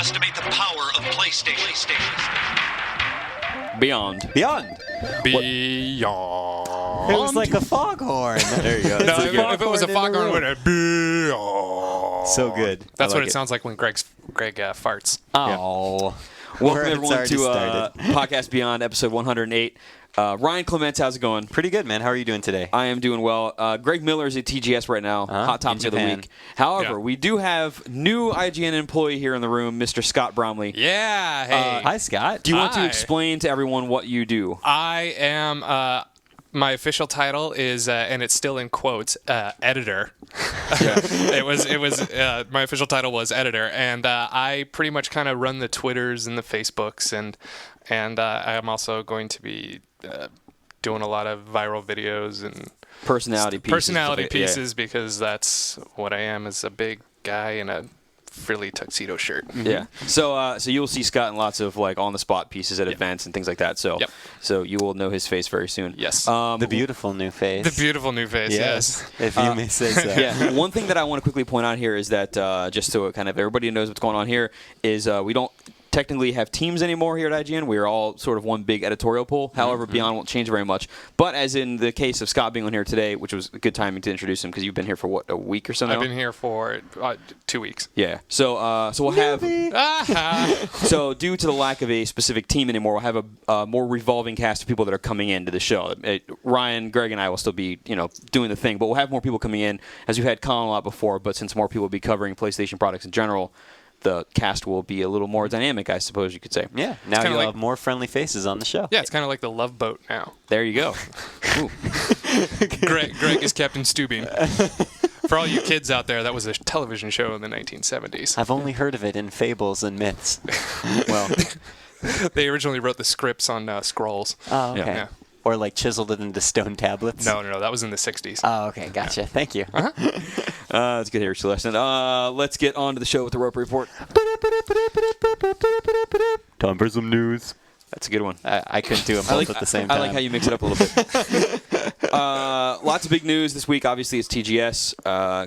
underestimate the power of PlayStation. Beyond. It was like a foghorn. There you go. No, if it was a foghorn, it would have beyond. So good. That's what it sounds like when Greg farts. Oh. Welcome everyone to Podcast Beyond, episode 108. Ryan Clements, how's it going? Pretty good, man. How are you doing today? I am doing well. Greg Miller is at TGS right now, hot topic of the week. However, we do have new IGN employee here in the room, Mr. Scott Bromley. Yeah, hey. Hi, Scott. Do you want to explain to everyone what you do? I am, my official title is, and it's still in quotes, editor. It was my official title was editor, and I pretty much kind of run the Twitters and the Facebooks, and I am also going to be doing a lot of viral videos and Personality pieces. Because that's what I am, as a big guy in a frilly tuxedo shirt. Yeah. So you'll see Scott in lots of like on the spot pieces at events and things like that. So so you will know his face very soon. Yes. The beautiful new face. The beautiful new face. Yes. If you may say so. Yeah. One thing that I want to quickly point out here is that just so kind of everybody knows what's going on here is we don't technically have teams anymore here at IGN. We are all sort of one big editorial pool. However, Beyond won't change very much. But as in the case of Scott being on here today, which was a good timing to introduce him because you've been here for, what, a week or so now? I've been here for 2 weeks. Yeah. So we'll have... So due to the lack of a specific team anymore, we'll have a more revolving cast of people that are coming into the show. Ryan, Greg, and I will still be doing the thing, but we'll have more people coming in, as we've had Colin a lot before, but since more people will be covering PlayStation products in general, the cast will be a little more dynamic, I suppose you could say. Yeah, now you'll have more friendly faces on the show. Yeah, it's kind of like the Love Boat now. There you go. Greg is Captain Stubing. For all you kids out there, that was a television show in the 1970s. I've only heard of it in fables and myths. Well, they originally wrote the scripts on scrolls. Oh, okay. Yeah. Or like chiseled it into stone tablets? No, that was in the 60s. Oh, okay, gotcha. Yeah. Thank you. That's good history lesson. Let's get on to the show with the Roper Report. Time for some news. That's a good one. I couldn't do them both at the same time. I like how you mix it up a little bit. Lots of big news this week. Obviously, it's TGS.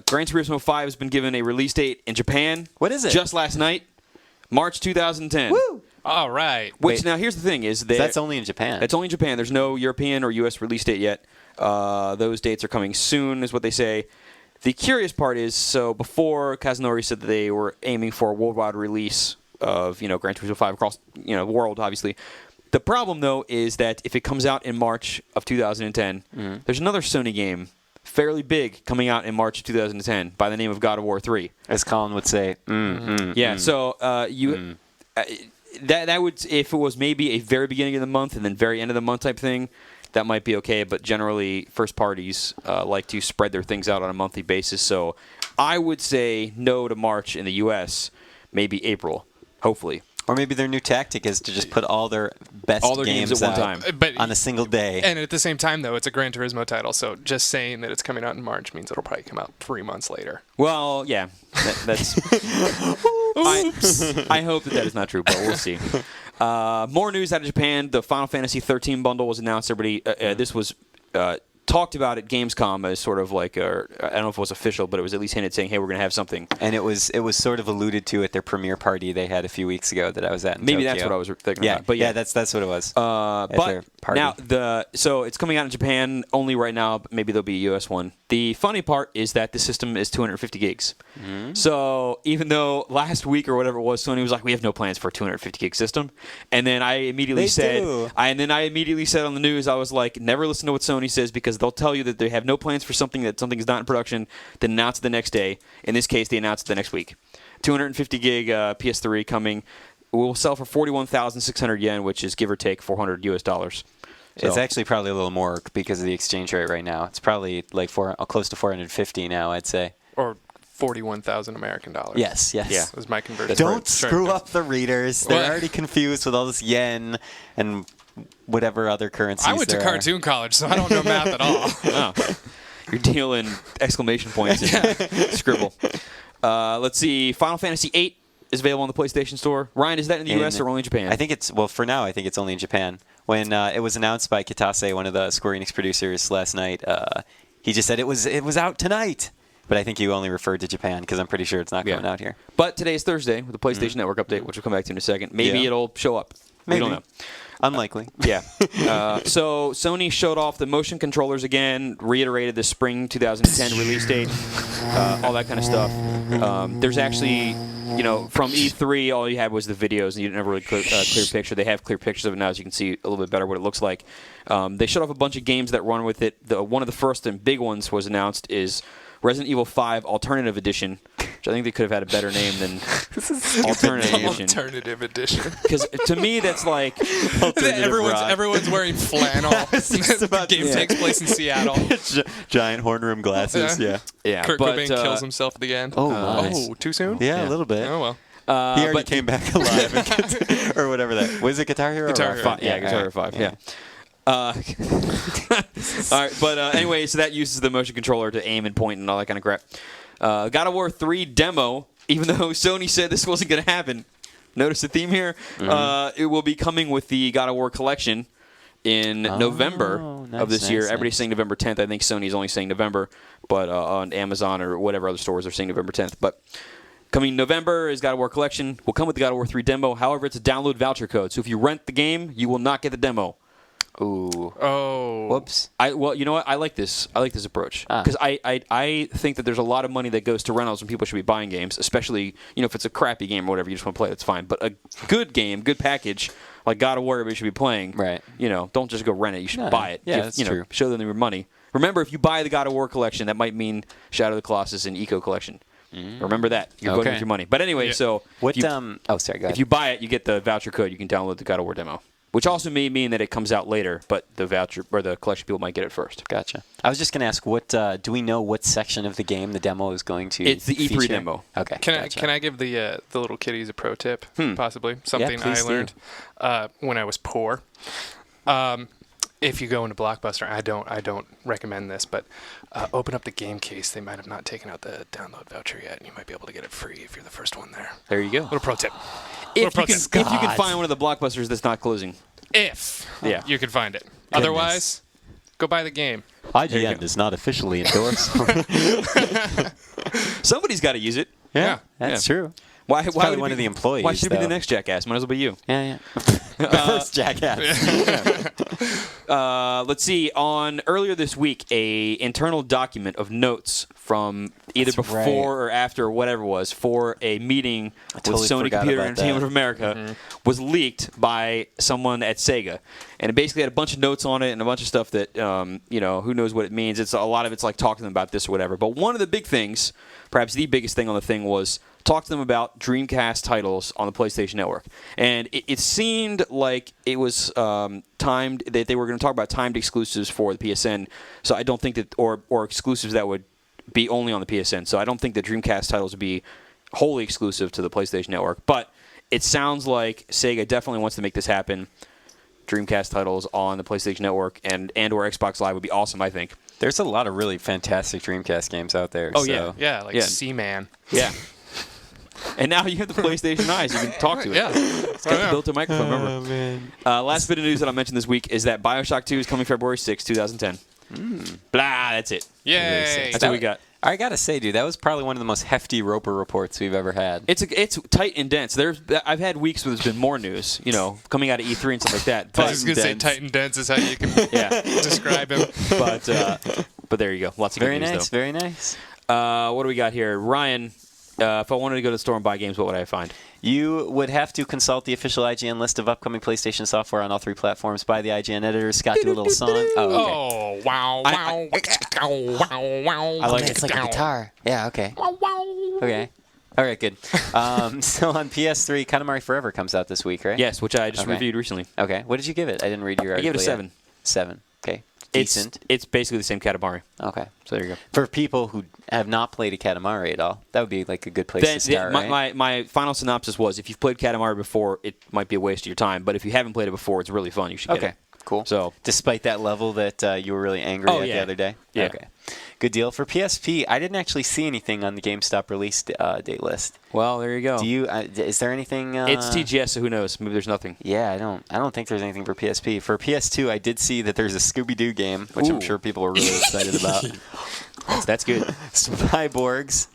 Gran Turismo 5 has been given a release date in Japan. What is it? Just last night, March 2010. Woo! All right. Which, now, here's the thing. That's only in Japan. It's only in Japan. There's no European or U.S. release date yet. Those dates are coming soon, is what they say. The curious part is, so before Kazunori said that they were aiming for a worldwide release of, Gran Turismo 5 across, the world, obviously. The problem, though, is that if it comes out in March of 2010, there's another Sony game, fairly big, coming out in March of 2010 by the name of God of War 3. As Colin would say, So that would, if it was maybe a very beginning of the month and then very end of the month type thing, that might be okay. But generally, first parties like to spread their things out on a monthly basis. So I would say no to March in the U.S., maybe April, hopefully. Or maybe their new tactic is to just put all their best games at one time, but on a single day. And at the same time, though, it's a Gran Turismo title, so just saying that it's coming out in March means it'll probably come out 3 months later. Well, yeah, that's. I hope that is not true, but we'll see. More news out of Japan. The Final Fantasy 13 bundle was announced. Everybody, this was talked about at Gamescom as sort of like, I don't know if it was official, but it was at least hinted saying, hey, we're going to have something. And it was sort of alluded to at their premiere party they had a few weeks ago that I was at in Maybe Tokyo. That's what I was thinking about. But yeah, that's what it was. But now, so it's coming out in Japan only right now. Maybe there'll be a U.S. one. The funny part is that the system is 250 gigs. Mm-hmm. So even though last week or whatever it was, Sony was like, we have no plans for a 250 gig system. And then I immediately said on the news, I was like, never listen to what Sony says because they'll tell you that they have no plans for something is not in production, then announce it the next day. In this case, they announced it the next week. 250 gig PS3 coming. Will sell for 41,600 yen, which is give or take $400 US. So. It's actually probably a little more because of the exchange rate right now. It's probably like close to 450 now, I'd say. Or 41,000 American dollars. Yes. Yeah, was my conversion. Don't screw up the readers. They're already confused with all this yen and whatever other currencies. I went to cartoon college, so I don't know math at all. Oh. You're dealing exclamation points and scribble. Let's see. Final Fantasy VIII is available on the PlayStation Store. Ryan, is that in the U.S. or only in Japan? I think for now, I think it's only in Japan. When it was announced by Kitase, one of the Square Enix producers last night, he just said it was out tonight. But I think you only referred to Japan because I'm pretty sure it's not coming out here. But today is Thursday with the PlayStation Network update, which we'll come back to in a second. Maybe it'll show up. Maybe. We don't know. Unlikely. Yeah. So Sony showed off the motion controllers again, reiterated the spring 2010 release date, all that kind of stuff. There's actually, from E3, all you had was the videos, and you didn't have a really clear picture. They have clear pictures of it now, so you can see a little bit better what it looks like. They showed off a bunch of games that run with it. One of the first and big ones was announced is Resident Evil 5 Alternative Edition, which I think they could have had a better name than Alternative Edition. Alternative Edition. Because to me, that's like everyone's wearing flannel. The game takes place in Seattle. Giant horn rim glasses. Yeah. Kurt Kurt Cobain kills himself at the end. Nice. Too soon? Yeah, a little bit. Oh well. He already came back alive, or whatever that was. It Guitar Hero? Guitar Hero. Guitar Hero 5. Yeah. All right, but anyway, so that uses the motion controller to aim and point and all that kind of crap. God of War 3 demo, even though Sony said this wasn't going to happen. Notice the theme here. It will be coming with the God of War collection in November of this year. Everybody's saying November 10th. I think Sony's only saying November, but on Amazon or whatever other stores are saying November 10th. But coming November is God of War collection. Will come with the God of War 3 demo. However, it's a download voucher code. So if you rent the game, you will not get the demo. Ooh. Oh. Whoops. Well, you know what? I like this. I like this approach because I think that there's a lot of money that goes to rentals when people should be buying games, especially if it's a crappy game or whatever you just want to play. That's fine. But a good game, good package like God of War, everybody should be playing. Right. Don't just go rent it. You should buy it. Yeah, that's true. Show them your money. Remember, if you buy the God of War collection, that might mean Shadow of the Colossus and Eco collection. Remember that. You're voting with your money. But anyway, so what? Sorry. Go ahead. If you buy it, you get the voucher code. You can download the God of War demo. Which also may mean that it comes out later, but the voucher or the collection people might get it first. Gotcha. I was just going to ask, what do we know what section of the game the demo is going to It's the E3 feature? demo. Okay. Can I give the little kiddies a pro tip, possibly? Something please I learned when I was poor. If you go into Blockbuster, I don't recommend this, but open up the game case. They might have not taken out the download voucher yet, and you might be able to get it free if you're the first one there. There you go. Little pro tip. If you can find one of the Blockbusters that's not closing. If you can find it. Goodness. Otherwise, go buy the game. IGN does not officially endorse. Somebody's got to use it. Yeah, that's true. Why probably one of the employees. Why should it be the next jackass? Might as well be you. Yeah. The first jackass. Let's see. Earlier this week, a internal document of notes from either before or after or whatever it was for a meeting with Sony Computer Entertainment of America was leaked by someone at Sega, and it basically had a bunch of notes on it and a bunch of stuff that who knows what it means. It's a lot of it's like talk to them about this or whatever. But one of the big things, perhaps the biggest thing on the thing, was talk to them about Dreamcast titles on the PlayStation Network. And it seemed like it was timed, that they were going to talk about timed exclusives for the PSN. So I don't think that, or exclusives that would be only on the PSN. So I don't think that Dreamcast titles would be wholly exclusive to the PlayStation Network. But it sounds like Sega definitely wants to make this happen. Dreamcast titles on the PlayStation Network and or Xbox Live would be awesome, I think. There's a lot of really fantastic Dreamcast games out there. Oh, so. Yeah, Seaman. Yeah. And now you have the PlayStation Eyes. You can talk to it. Yeah. It's got the built-in microphone, remember? Man. Last bit of news that I'll mention this week is that BioShock 2 is coming February 6, 2010. Blah, that's it. Yay. That's what we got. I gotta say, dude, that was probably one of the most hefty Roper reports we've ever had. It's tight and dense. I've had weeks where there's been more news, coming out of E3 and stuff like that. I was going to say tight and dense is how you can describe him. But there you go. Lots of good news, though. Very nice. What do we got here? Ryan, if I wanted to go to the store and buy games, what would I find? You would have to consult the official IGN list of upcoming PlayStation software on all 3 platforms by the IGN editor. Scott, do a little song. Oh, okay. Wow. I like it. It's like a guitar. Yeah, okay. Okay. All right, good. So on PS3, Katamari Forever comes out this week, right? Yes, which I just reviewed recently. Okay. What did you give it? I didn't read your article. I gave it a 7. 7. Okay. Decent. It's basically the same Katamari. Okay. So there you go. For people who have not played a Katamari at all, that would be like a good place to start, right? My final synopsis was, if you've played Katamari before, it might be a waste of your time. But if you haven't played it before, it's really fun. You should get it. Cool. So, despite that level that you were really angry at the other day? Yeah. Okay. Good deal. For PSP, I didn't actually see anything on the GameStop release date list. Well, there you go. Do you? Is there anything? It's TGS, so who knows? Maybe there's nothing. Yeah, I don't think there's anything for PSP. For PS2, I did see that there's a Scooby-Doo game, which I'm sure people are really excited about. That's good. Spyborgs.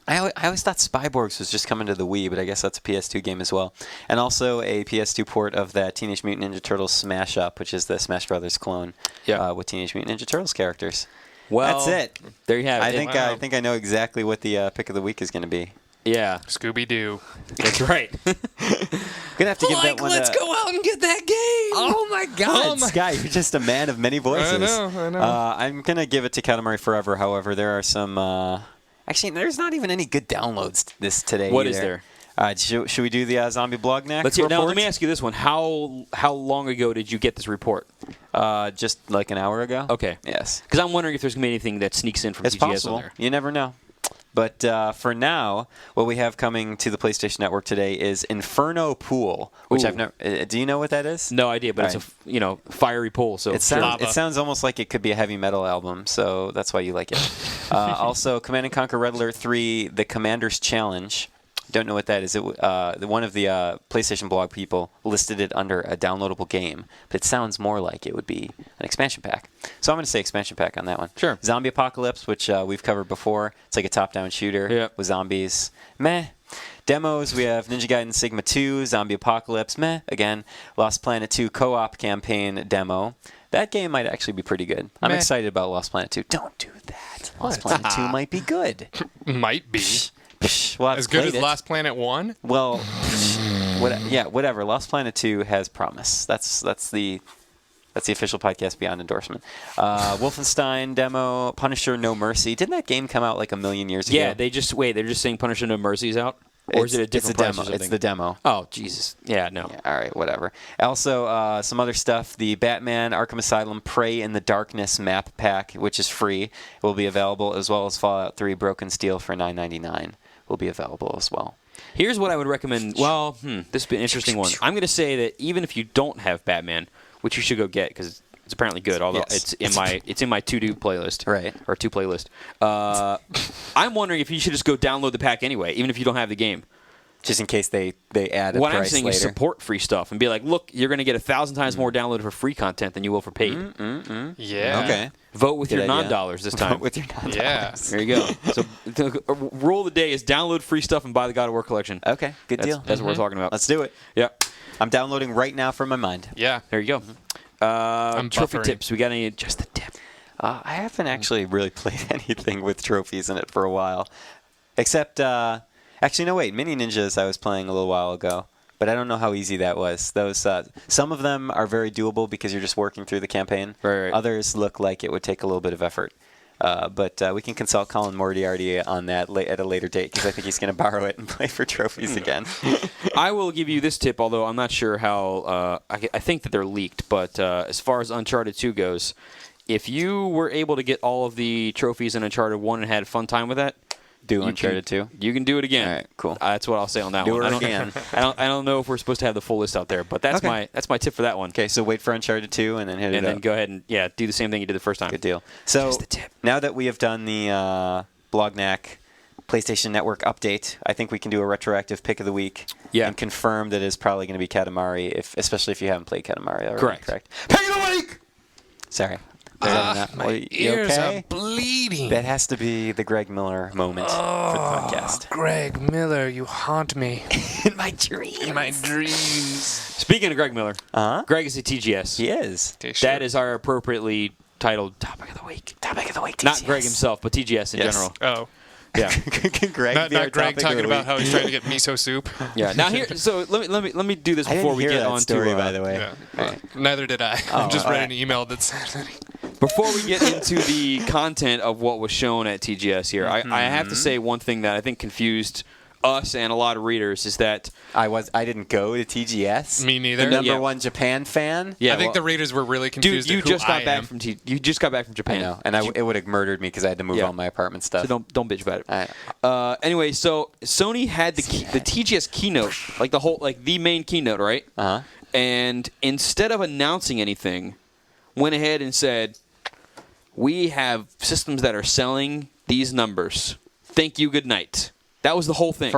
I always thought Spyborgs was just coming to the Wii, but I guess that's a PS2 game as well. And also a PS2 port of that Teenage Mutant Ninja Turtles Smash Up, which is the Smash Brothers clone with Teenage Mutant Ninja Turtles characters. Well, that's it. There you have it. I think I know exactly what the pick of the week is going to be. Yeah. Scooby-Doo. That's right. Gonna have to give that one. Let's go out and get that game. Oh my God, Sky, you're just a man of many voices. I know. I'm gonna give it to Katamari Forever. However, there are some. Actually, there's not even any good downloads today. What either. is there? Should we do the Zombie Blog Neck Let's hear. report? Now, let me ask you this one: How long ago did you get this report? Just like an hour ago. Okay. Yes. Because I'm wondering if there's gonna be anything that sneaks in from It's TGS possible. on there. You never know. But for now, what we have coming to the PlayStation Network today is Inferno Pool, which Ooh. I've never. Do you know what that is? No idea, but All it's a fiery pool. So It sounds almost like it could be a heavy metal album, so that's why you like it. Also, Command & Conquer Red Alert 3, The Commander's Challenge. Don't know what that is. One of the PlayStation blog people listed it under a downloadable game, but it sounds more like it would be an expansion pack. So I'm going to say expansion pack on that one. Sure. Zombie Apocalypse, which we've covered before. It's like a top-down shooter with zombies. Meh. Demos, we have Ninja Gaiden Sigma 2, Zombie Apocalypse, meh, again. Lost Planet 2 co-op campaign demo. That game might actually be pretty good. I'm excited about Lost Planet 2. Don't do that. Lost Planet 2 might be good. Might be. We'll have As to good play as it. Last Planet 1? Well, whatever. Lost Planet 2 has promise. That's the official podcast beyond endorsement. Wolfenstein demo, Punisher No Mercy. Didn't that game come out like a million years ago? Yeah, they're just saying Punisher No Mercy's out? Or is it a different price demo. or something? It's the demo. Oh, Jesus. Yeah, no. Yeah, all right, whatever. Also, some other stuff. The Batman Arkham Asylum Prey in the Darkness map pack, which is free, will be available, as well as Fallout 3 Broken Steel for $9.99 will be available as well. Here's what I would recommend. Well, this would be an interesting one. I'm going to say that even if you don't have Batman, which you should go get because it's apparently good, although Yes. it's in my to-do playlist. Right. Or two playlist. I'm wondering if you should just go download the pack anyway, even if you don't have the game. Just in case they add a What price I'm saying later. is support free stuff and be like, look, you're going to get 1,000 times more downloaded for free content than you will for paid. Yeah. Okay. Vote with Good your idea. non-dollars this time. Vote with your non-dollars. Yeah. There you go. So the rule of the day is download free stuff and buy the God of War collection. Okay, good deal. That's what we're talking about. Let's do it. Yeah. I'm downloading right now from my mind. Yeah. There you go. I'm Trophy buffering. tips. We got any? Just the tip. I haven't actually really played anything with trophies in it for a while. Except, actually, no, wait. Mini Ninjas I was playing a little while ago. But I don't know how easy that was. Those some of them are very doable because you're just working through the campaign. Right. Others look like it would take a little bit of effort. But we can consult Colin Moriarty on that at a later date because I think he's going to borrow it and play for trophies again. I will give you this tip, although I'm not sure how. I think that they're leaked, but as far as Uncharted 2 goes, if you were able to get all of the trophies in Uncharted 1 and had a fun time with that, Uncharted 2. You can do it again. All right, cool. That's what I'll say on that Do one. it again. I don't know if we're supposed to have the full list out there, but that's Okay. my tip for that one. Okay, so wait for Uncharted 2 and then hit it And up. then go ahead and do the same thing you did the first time. Good deal. So Just the tip. now that we have done the Blognac PlayStation Network update, I think we can do a retroactive pick of the week and confirm that it's probably going to be Katamari, especially if you haven't played Katamari already. Correct. Pick of the week! Sorry. My ears are bleeding. That has to be the Greg Miller moment for the podcast. Greg Miller, you haunt me. In my dreams. In my dreams. Speaking of Greg Miller, Greg is a TGS. He is. Okay, sure. That is our appropriately titled Topic of the Week. Topic of the week. Not Greg himself, but TGS in general. Oh. Yeah. Greg, Not Greg topic talking of the about week. how he's trying to get miso soup. Yeah. Now here, so let me do this I before didn't we hear get that on story, to by the way. Yeah. Right. Neither did I. I just read all an email that said that. Before we get into the content of what was shown at TGS here, I have to say one thing that I think confused us and a lot of readers is that I didn't go to TGS. Me neither. The number Yeah. one Japan fan. yeah, I think well, the readers were really confused. dude, you at who just got I back am. from you just got back from Japan. I know, and it would have murdered me because I had to move Yeah. all my apartment stuff. So don't bitch about it. I- Anyway, so Sony had the TGS keynote, like the main keynote, right? Uh-huh. And instead of announcing anything, went ahead and said, "We have systems that are selling these numbers. Thank you, good night." That was the whole thing.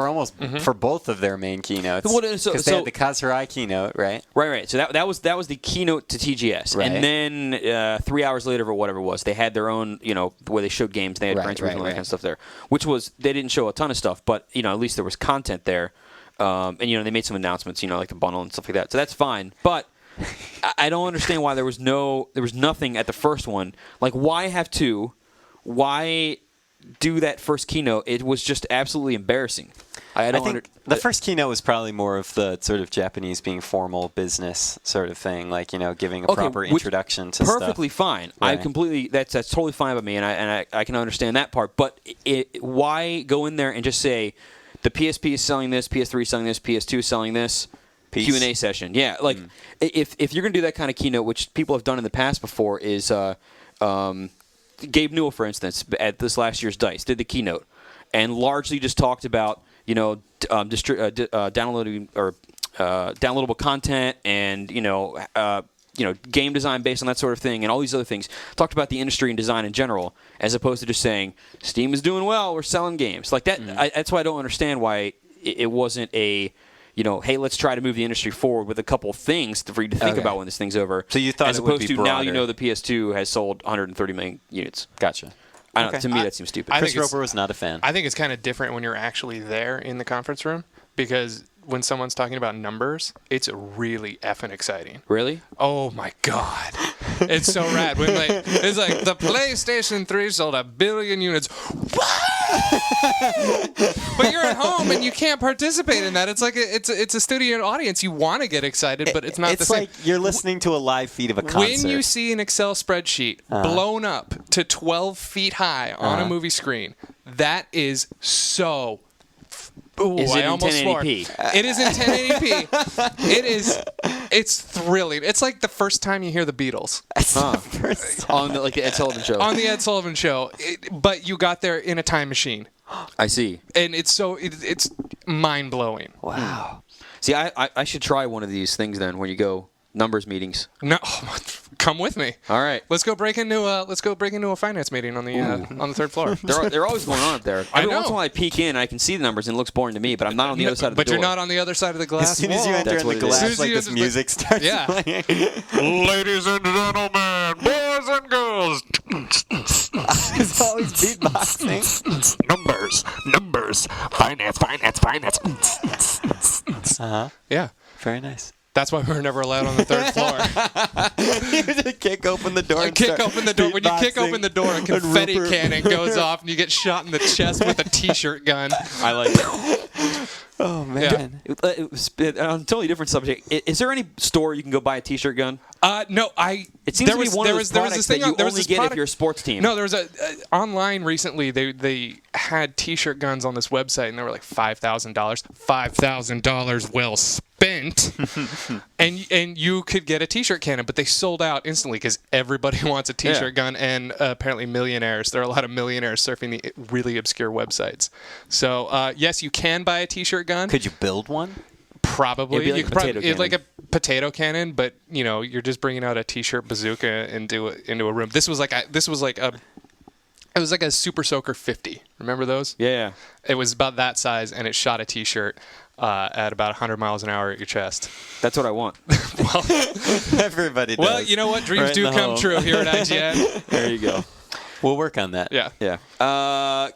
For both of their main keynotes. Well, Because they had the Kaz-Hirai keynote, right? Right. So that was the keynote to TGS, Right. and then 3 hours later, or whatever it was, they had their own, where they showed games. They had Gran Turismo and that kind of stuff there, which was they didn't show a ton of stuff, but at least there was content there, and they made some announcements, like the bundle and stuff like that. So that's fine, but I don't understand why there was nothing at the first one. Like, why have two? Why do that first keynote? It was just absolutely embarrassing. I think the first keynote was probably more of the sort of Japanese being formal business sort of thing, like giving a proper introduction to stuff. Perfectly fine. Right. I completely that's totally fine by me, and I can understand that part. But why go in there and just say the PSP is selling this, PS3 is selling this, PS2 is selling this? Q&A session. Yeah, like if you're gonna do that kind of keynote, which people have done in the past before, is Gabe Newell, for instance, at this last year's DICE, did the keynote and largely just talked about downloading or downloadable content and game design based on that sort of thing and all these other things. Talked about the industry and design in general, as opposed to just saying Steam is doing well, we're selling games like that. That's why I don't understand why it wasn't a hey, let's try to move the industry forward with a couple of things for you to think about when this thing's over. So you thought as it would opposed be to broader. now the PS2 has sold 130 million units. Gotcha. I don't know, to me, that seems stupid. Chris Roper was not a fan. I think it's kind of different when you're actually there in the conference room, because when someone's talking about numbers, it's really effing exciting. Really? Oh my God. It's so rad. When it's like the PlayStation 3 sold 1 billion units. But you're at home and you can't participate in that. It's like it's a studio audience. You want to get excited, but it's not the same. It's like you're listening to a live feed of a concert. When you see an Excel spreadsheet blown up to 12 feet high on a movie screen, that is so... Ooh, is it I in almost 1080p? swore. It is in 1080p. It's thrilling. It's like the first time you hear the Beatles. On the Ed Sullivan Show. On the Ed Sullivan Show. But you got there in a time machine. I see. And it's mind-blowing. Wow. See, I should try one of these things then when you go numbers meetings. No, come with me. All right. Let's go break into a finance meeting on the third floor. They're always going on up there. Every once in a while I peek in and I can see the numbers and it looks boring to me, but I'm not on the other side of the door. But you're not on the other side of the glass. As soon as you wall. enter in the glass, like this music starts playing. Ladies and gentlemen, boys and girls. It's always beatboxing. Numbers, finance. Yeah. Very nice. That's why we were never allowed on the third floor. You just kick open the door. When you kick open the door, a confetti cannon goes off, and you get shot in the chest with a T-shirt gun. I like it. Oh man. On a totally different subject. Is there any store you can go buy a T-shirt gun? No, It seems to be one of those products that you only get if you're a sports team. No, there was online recently. They had T-shirt guns on this website, and they were like $5,000. $5,000 well spent, and you could get a T-shirt cannon, but they sold out instantly because everybody wants a T-shirt gun, and apparently millionaires. There are a lot of millionaires surfing the really obscure websites. So yes, you can buy a T-shirt gun. Could you build one? It'd Probably. be like you a could potato probably, cannon. like a potato cannon, but you're just bringing out a T-shirt bazooka into a room. It was like a Super Soaker 50. Remember those? Yeah. It was about that size, and it shot a T-shirt at about 100 miles an hour at your chest. That's what I want. Everybody does. Well, you know what? Dreams do come true here at IGN. There you go. We'll work on that. Yeah. Yeah.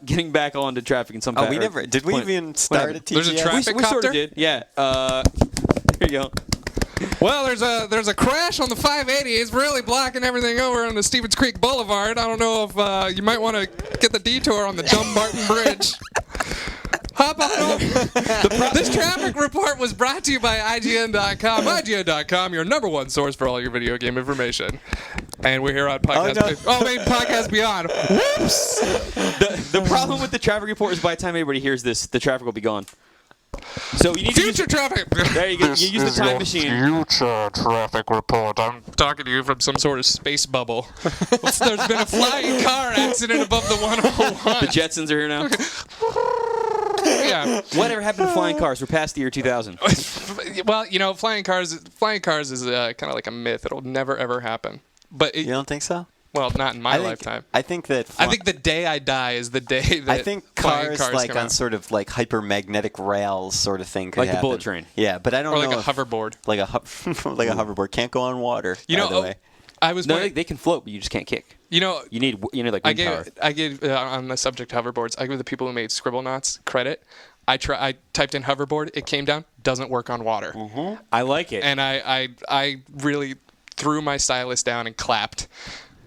Getting back on to traffic and some. Oh, did we even start a TGS? There's a traffic We sort copter? of did. Yeah. Here you go. Well, there's a crash on the 580. It's really blocking everything over on the Stevens Creek Boulevard. I don't know if you might want to get the detour on the Dumbarton Bridge. Hop on over. This traffic report was brought to you by IGN.com. IGN.com, your number one source for all your video game information. And we're here on Podcast Beyond. Whoops! The problem with the traffic report is by the time everybody hears this, the traffic will be gone. So you need Future traffic. There you go. You use the time machine. Future traffic report. I'm talking to you from some sort of space bubble. There's been a flying car accident above the 101. The Jetsons are here now. Yeah. Whatever happened to flying cars? We're past the year 2000. Well, flying cars is kind of like a myth. It'll never ever happen. But You don't think so? Well, not in my think, lifetime. I think that. I think the day I die is the day that I think flying cars like come on out. sort of like hypermagnetic rails sort of thing could Like the happen. bullet train. Yeah, but I don't Or know. like a if- hoverboard. Like a like a hoverboard can't go on water. You know, by the way. I was No, wondering- they can float, but you just can't kick. you know, You need like wind power. I gave on the subject of hoverboards, I give the people who made Scribblenauts credit. I typed in hoverboard, it came down, doesn't work on water. I like it. And I really threw my stylus down and clapped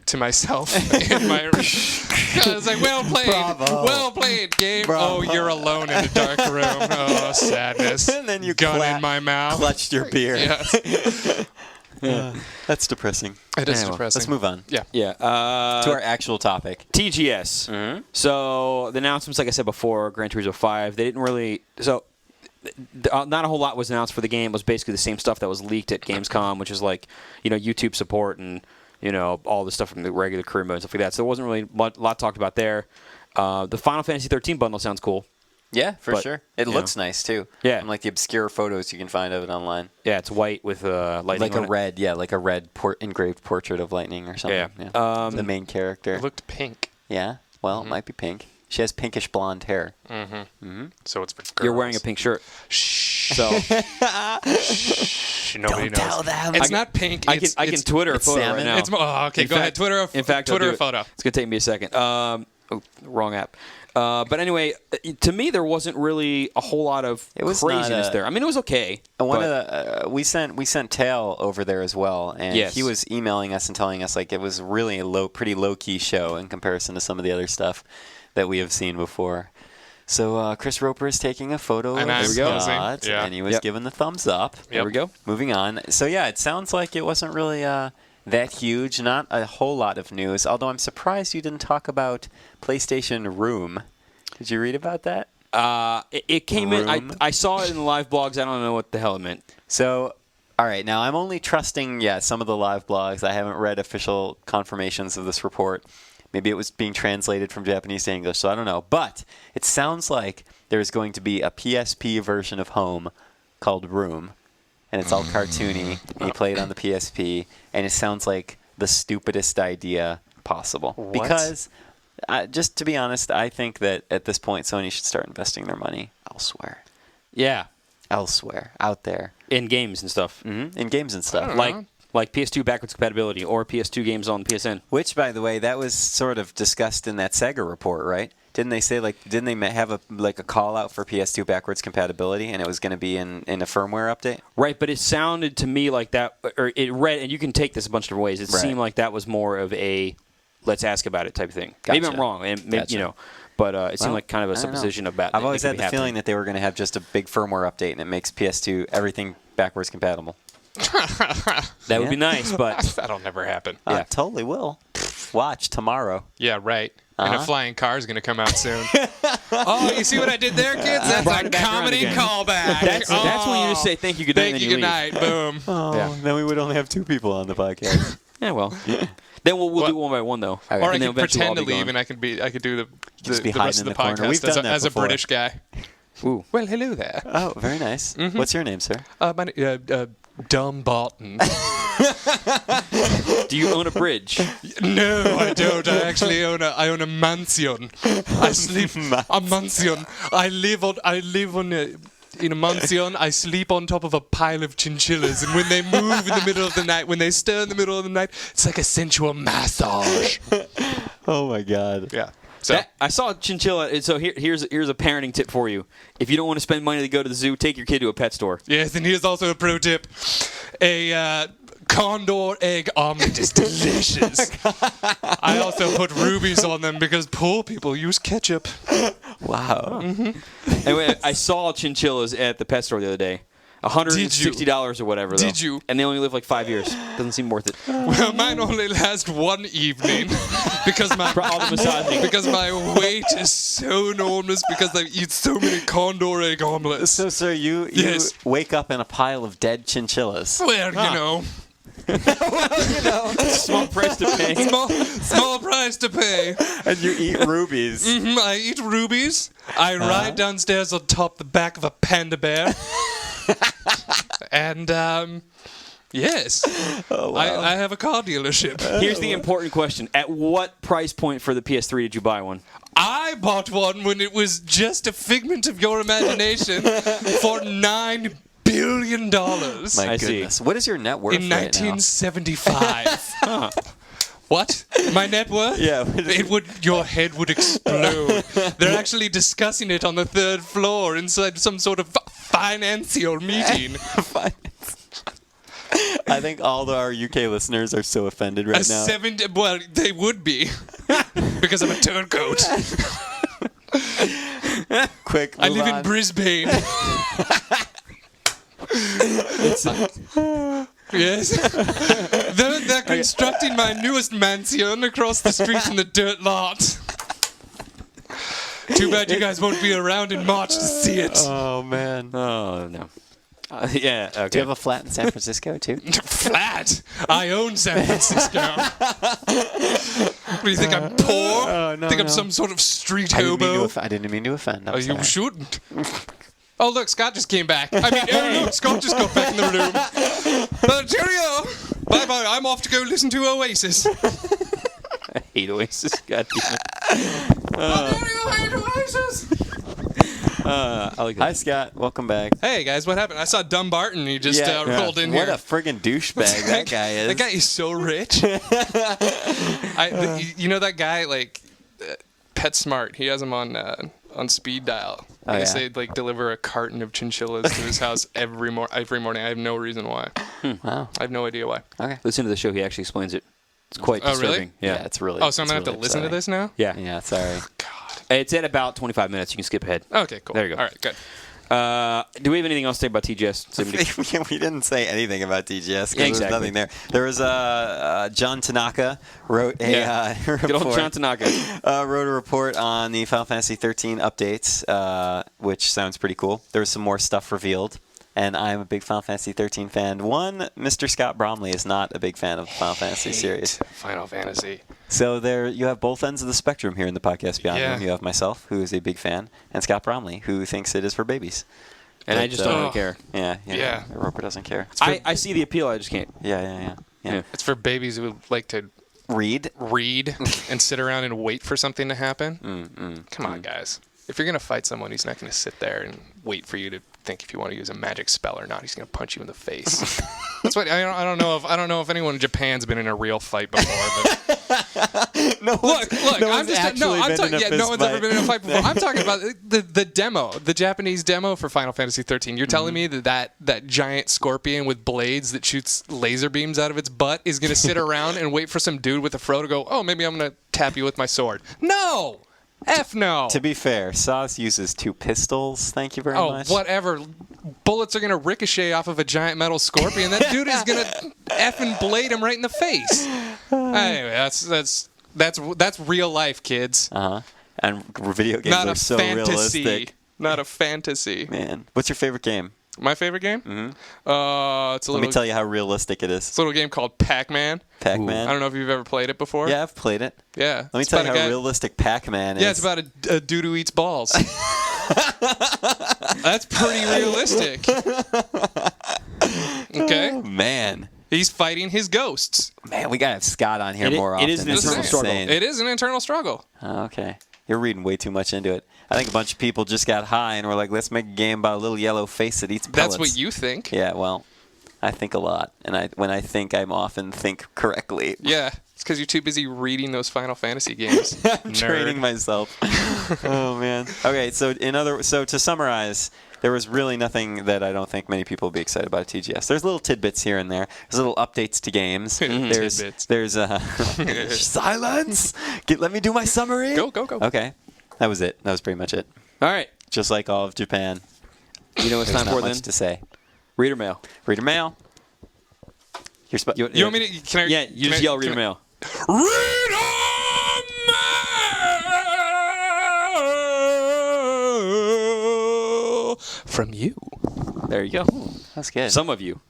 to myself in my. I was like, well played, Bravo. well played, game. Bravo. Oh, you're alone in a dark room. Oh, sadness. And then you gun cla- in my mouth. clutched your beer. Yes, That's depressing. it is Yeah, well, depressing. Let's move on Yeah. yeah. to our actual topic. TGS. So the announcements, like I said before, Gran Turismo 5, they didn't really. So not a whole lot was announced for the game. It was basically the same stuff that was leaked at Gamescom, which is like, YouTube support and, all the stuff from the regular career mode and stuff like that. So there wasn't really a lot talked about there. The Final Fantasy 13 bundle sounds cool. Yeah, for But, sure. It looks nice too. Yeah. And like the obscure photos you can find of it online. Yeah, it's white with lightning Like on a it. red, like a red engraved portrait of Lightning or something. Yeah. The main character. It looked pink, Yeah. Well, it might be pink. She has pinkish blonde hair. so it's for girls. You're wearing a pink shirt. Shh. So Nobody Don't knows. tell them. It's not pink. I can Twitter a it's photo salmon. right now. It's okay. In Go ahead. fact- Twitter. In fact, I'll Twitter do a photo. It's gonna take me a second. Wrong app. But anyway, to me, there wasn't really a whole lot of It was not craziness there. I mean, it was okay. One but- of the we sent Tail over there as well, and Yes. he was emailing us and telling us like it was really a pretty low key show in comparison to some of the other stuff that we have seen before. So Chris Roper is taking a photo And of I'm Scott, posing. Yeah. and he was Yep. given the thumbs up. There we go. Moving on. So yeah, it sounds like it wasn't really that huge. Not a whole lot of news. Although I'm surprised you didn't talk about PlayStation Room. Did you read about that? It came in. Room. I saw it in the live blogs. I don't know what the hell it meant. So, all right, now I'm only trusting, some of the live blogs. I haven't read official confirmations of this report. Maybe it was being translated from Japanese to English, so I don't know. But it sounds like there's going to be a PSP version of Home called Room, and it's all cartoony, and you play it on the PSP, and it sounds like the stupidest idea possible. What? Because, just to be honest, I think that at this point, Sony should start investing their money elsewhere. Yeah, Elsewhere, out there. in games and stuff, In games and stuff. like PS2 backwards compatibility or PS2 games on PSN. Which, by the way, that was sort of discussed in that Sega report, right? Didn't they say didn't they have a call out for PS2 backwards compatibility, and it was going to be in a firmware update? Right, but it sounded to me like that, or it read, and you can take this a bunch of different ways. It Right. seemed like that was more of a let's ask about it type of thing. Maybe I'm Gotcha. wrong, and maybe, Gotcha. but it seemed Well, like kind of a I don't know. supposition about. I've it always could had be the feeling happening. that they were going to have just a big firmware update, and it makes PS2 everything backwards compatible. That would be nice, but That'll never happen. Yeah. Totally will. Watch tomorrow. Yeah, right. And a flying car is going to come out soon. Oh, you see what I did there, kids? That's brought a it back around comedy again. callback. that's when you just say thank you, good night, Thank and you, then good night. Boom. Oh, Yeah. then we would only have 2 people on the podcast. Yeah, well, then we'll do it one by one though. Okay. Or I And then could eventually I'll pretend to be leave, gone. and I could do just be the rest of hiding the in the corner. podcast We've as, done that as a before. British guy. Ooh. Well, hello there. Oh, very nice. What's your name, sir? Dumb Barton. Do you own a bridge? No, I don't. I actually own a mansion. I sleep a mansion. I live in a mansion. I sleep on top of a pile of chinchillas, and when they move in the middle of the night, when they stir in the middle of the night, it's like a sensual massage. Oh, my God. Yeah. So I saw a chinchilla. And so here's a parenting tip for you. If you don't want to spend money to go to the zoo, take your kid to a pet store. yes, and here's also a pro tip: a condor egg omelet is delicious. I also put rubies on them because poor people use ketchup. Wow. Anyway, I saw chinchillas at the pet store the other day. $160 or whatever. Though. Did you? And they only live like 5 years. Doesn't seem worth it. Well, mine only lasts one evening because All the massaging. because my weight is so enormous because I eat so many condor egg omelets. So, sir, you Yes. wake up in a pile of dead chinchillas. Well, you know, Small price to pay. small price to pay. And you eat rubies. I eat rubies. I ride downstairs on the back of a panda bear. And Yes. Oh, wow. I have a car dealership. Here's the important question. At what price point for the PS3 did you buy one? I bought one when it was just a figment of your imagination for $9 billion. My I see. goodness. What is your net worth In right 1975. What? My net worth? Yeah. Your head would explode. They're actually discussing it on the 3rd floor inside some sort of financial meeting. now? I think all of our UK listeners are so offended right now. Well, they would be because I'm a turncoat. Quick, I move live on. in Brisbane. Yes. They're constructing my newest mansion across the street in the dirt lot. Too bad you guys won't be around in March to see it. Oh, man. Oh, no. Yeah, okay. Do you have a flat in San Francisco, too? Flat. I own San Francisco. What do you think? I'm poor? no, think I'm no. some sort of street I didn't hobo? mean to offend. I'm Oh, sorry. you shouldn't. Oh, look, Scott just came back. I mean, look, Scott just got back in the room. Cheerio. Bye-bye. I'm off to go listen to Oasis. I hate Oasis. God damn it. I hate Oasis. I like that. Hi, Scott. Welcome back. Hey, guys, what happened? I saw Dumbarton. He just rolled in What here. a friggin' douchebag that guy is. That guy is so rich. You know that guy, like, PetSmart? He has him on speed dial. I guess they deliver a carton of chinchillas to his house every morning. I have no reason why. Wow. I have no idea why. Okay. Listen to the show. He actually explains it. It's quite Oh, really? disturbing. Yeah, it's really. Oh, so I'm it's going to have really to listen to upsetting. this now? Yeah. Yeah, sorry. God. It's at about 25 minutes. You can skip ahead. Okay, cool. There you go. All right, good. Do we have anything else to say about TGS? We didn't say anything about TGS because Yeah, exactly. there's nothing there. There was John Tanaka wrote a report. Good old John Tanaka. Wrote a report on the Final Fantasy 13 updates, which sounds pretty cool. There was some more stuff revealed, and I'm a big Final Fantasy 13 fan. Mr. Scott Bromley is not a big fan of the Final Fantasy series. Final Fantasy. So there, you have both ends of the spectrum here in the podcast beyond. Yeah. You have myself, who is a big fan, and Scott Bromley, who thinks it is for babies. And I But, just don't really care. Yeah. Roper doesn't care. I see the appeal. I just can't. Yeah. It's for babies who like to Read. and sit around and wait for something to happen. Come on, guys. If you're going to fight someone, he's not going to sit there and wait for you to think if you want to use a magic spell or not. He's going to punch you in the face. That's what I don't know if anyone in Japan's been in a real fight before. But No look, no I'm one's just actually I'm been talking. in a Yeah, fist no one's fight. ever been in a fight before. I'm talking about the demo, the Japanese demo for Final Fantasy 13. You're telling me that giant scorpion with blades that shoots laser beams out of its butt is going to sit around and wait for some dude with a fro to go, oh, maybe I'm going to tap you with my sword. No! F no. To be fair, Sauce uses 2 pistols. Thank you very much. Oh, whatever. Bullets are going to ricochet off of a giant metal scorpion. That dude is going to effing blade him right in the face. Anyway, that's real life, kids. And video games Not are a so fantasy. realistic. Not a fantasy. Man, what's your favorite game? My favorite game? It's a Let me tell you how realistic it is. It's a little game called Pac-Man. Pac-Man. I don't know if you've ever played it before. Yeah, I've played it. Yeah. Let me tell you how realistic Pac-Man is. Yeah, it's about a dude who eats balls. That's pretty realistic. Okay. Oh, man. He's fighting his ghosts. Man, we gotta have Scott on here more often. It is an This internal struggle. insane. It is an internal struggle. Oh, okay. You're reading way too much into it. I think a bunch of people just got high and were like, let's make a game about a little yellow face that eats pellets. That's what you think. Yeah, well, I think a lot. And when I think, I often think correctly. Yeah. It's because you're too busy reading those Final Fantasy games. I'm training myself. Oh, man. Okay, so to summarize, there was really nothing that I don't think many people will be excited about at TGS. There's little tidbits here and there. There's little updates to games. Tidbits. There's silence. Let me do my summary. Go. Okay, that was it. That was pretty much it. All right. Just like all of Japan. You know what it's There's time not for much then? to say. Reader mail. Reader mail. You You want me to? Can I? Yeah, you just yell reader mail. From you. There you go. That's good. Some of you.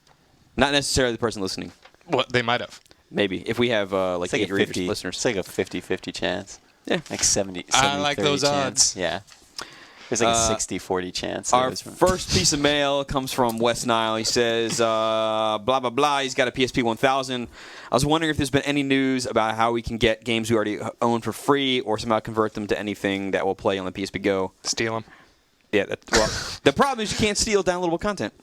Not necessarily the person listening. What they might have. Maybe. If we have like it's like 8 a or 8 50 listeners. It's like a 50-50 chance. Yeah. Like 70. I like 30 those chance. odds. Yeah. There's like a 60-40 chance. Our first piece of mail comes from West Nile. He says, blah, blah, blah. He's got a PSP 1000. I was wondering if there's been any news about how we can get games we already own for free or somehow convert them to anything that will play on the PSP Go. Steal them. Yeah, the problem is you can't steal downloadable content.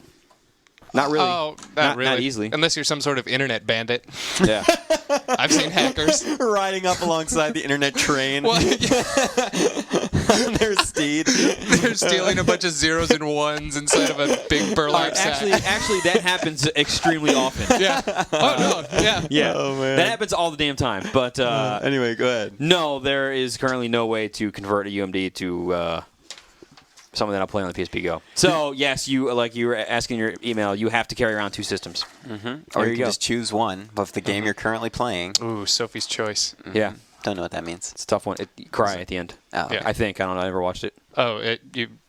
Not really. Oh, not really. Not easily. Unless you're some sort of internet bandit. Yeah. I've seen hackers. riding up alongside the internet train. Well, Their steed. they're stealing a bunch of zeros and ones inside of a big burlap sack. Actually, that happens extremely often. Yeah. Oh, no. Yeah. Yeah. Oh, man. That happens all the damn time. But Anyway, go ahead. no, there is currently no way to convert a UMD to something that'll play on the PSP Go. So, yes, you were asking in your email, you have to carry around 2 systems. Mm-hmm. Or you can just choose one of the game you're currently playing. Ooh, Sophie's Choice. Mm-hmm. Yeah. Don't know what that means. It's a tough one. You cry at the end. Oh. Yeah. I think. I don't know. I never watched it. Oh,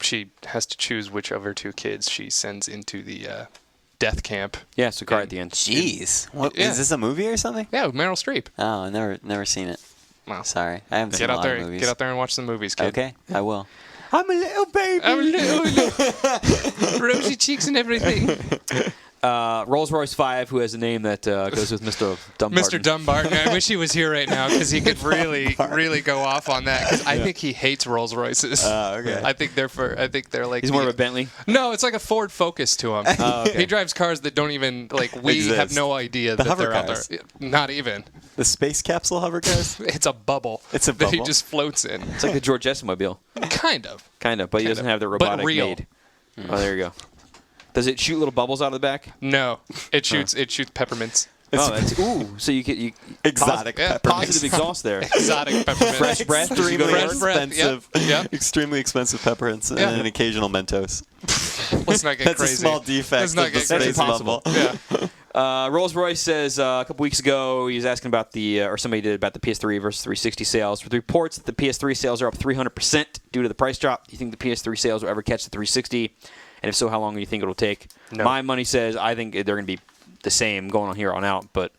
she has to choose which of her 2 kids she sends into the death camp. Yeah, so cry at the end. Jeez. What, Yeah. Is this a movie or something? Yeah, with Meryl Streep. Oh, I've never seen it. Well, Sorry. I haven't seen get a out lot there, of movies. get out there and watch some movies, kid. Okay, I will. I'm a little baby. I'm little, rosy cheeks and everything. Rolls-Royce 5, who has a name that goes with Mr. Dumbarton. Mr. Dumbarton. I wish he was here right now because he could really go off on that. Because I think he hates Rolls Royces. Okay. I think they're like. He's more of a Bentley. No, it's like a Ford Focus to him. Okay. He drives cars that don't even we Exist. have no idea The that they're hover out cars. there. Not even. The space capsule hover cars? It's a bubble. It's a that he bubble? just floats in. It's like the George Mobile. Kind of. Kind of, but he doesn't have the But robotic real. made. Oh, there you go. Does it shoot little bubbles out of the back? No, it shoots peppermints. Oh, that's so you Exotic Yeah, peppermints. positive exhaust there. Exotic peppermints. Fresh breath. Did you go to Extremely work? Fresh breath, expensive, yep. extremely expensive peppermints Yeah. and an occasional Mentos. Let's not get That's crazy. a small defect Let's not of the get space crazy. impossible. bubble. Yeah. Rolls-Royce says a couple weeks ago he was asking about or somebody did about the PS3 versus 360 sales. With reports that the PS3 sales are up 300% due to the price drop, do you think the PS3 sales will ever catch the 360? And if so, how long do you think it'll take? No. My money says I think they're going to be the same going on here on out, but